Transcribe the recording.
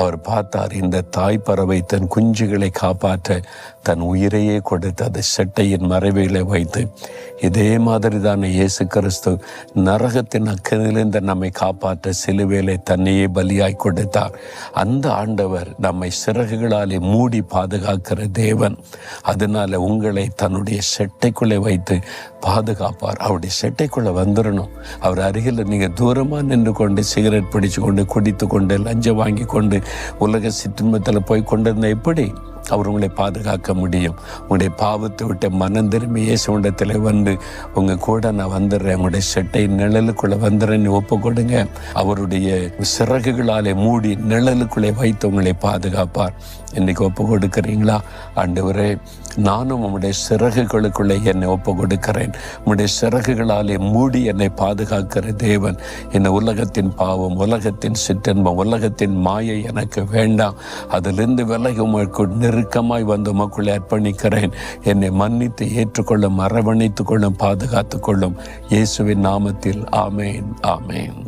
அவர் பார்த்தார், இந்த தாய் பறவை தன் குஞ்சுகளை காப்பாற்ற தன் உயிரையே கொடுத்து அது செட்டையின் மறைவுகளை வைத்து, இதே மாதிரி தானே இயேசு கிறிஸ்து நரகத்தின் அக்கினிலிருந்து நம்மை காப்பாற்ற சிலுவையிலே தன்னையே பலியாய் கொடுத்தார். அந்த ஆண்டவர் நம்மை சிறகுகளாலே மூடி பாதுகாக்கிற தேவன். அதனால உங்களை தன்னுடைய செட்டைக்குள்ளே வைத்து பாதுகாப்பார். அவருடைய செட்டைக்குள்ளே வந்துடணும். அவர் அருகில் நீங்கள் தூரமாக நின்று கொண்டு சிகரெட் பிடிச்சு கொண்டு குடித்து கொண்டு லஞ்சம் வாங்கி கொண்டு உலக சிற்றுமத்தில் போய் கொண்டிருந்த எப்படி அவர் உங்களை பாதுகாக்க முடியும்? உங்களுடைய பாவத்தை விட்டு மனம் திரும்பி இயேசுவிடத்தில் வந்து உங்கள் கூட நான் வந்துடுறேன், உங்களுடைய செட்டை நிழலுக்குள்ளே வந்துடுறேன்னு ஒப்பு கொடுங்க. அவருடைய சிறகுகளாலே மூடி நிழலுக்குள்ளே வைத்து உங்களை பாதுகாப்பார். இன்றைக்கி ஒப்பு கொடுக்குறீங்களா? ஆண்டவரே, நானும் உம்முடைய சிறகுகளுக்குள்ளே என்னை ஒப்பு கொடுக்கிறேன். உம்முடைய சிறகுகளாலே மூடி என்னை பாதுகாக்கிற தேவன். இந்த உலகத்தின் பாவம், உலகத்தின் சிற்றன்பம், உலகத்தின் மாயை எனக்கு வேண்டாம். அதிலிருந்து விலகி உமக்கு நெருக்கமாய் வந்து உமக்குள்ளே அர்ப்பணிக்கிறேன். என்னை மன்னித்து ஏற்றுக்கொள்ளும், அரவணைத்து கொள்ளும், பாதுகாத்து கொள்ளும். இயேசுவின் நாமத்தில் ஆமேன், ஆமேன்.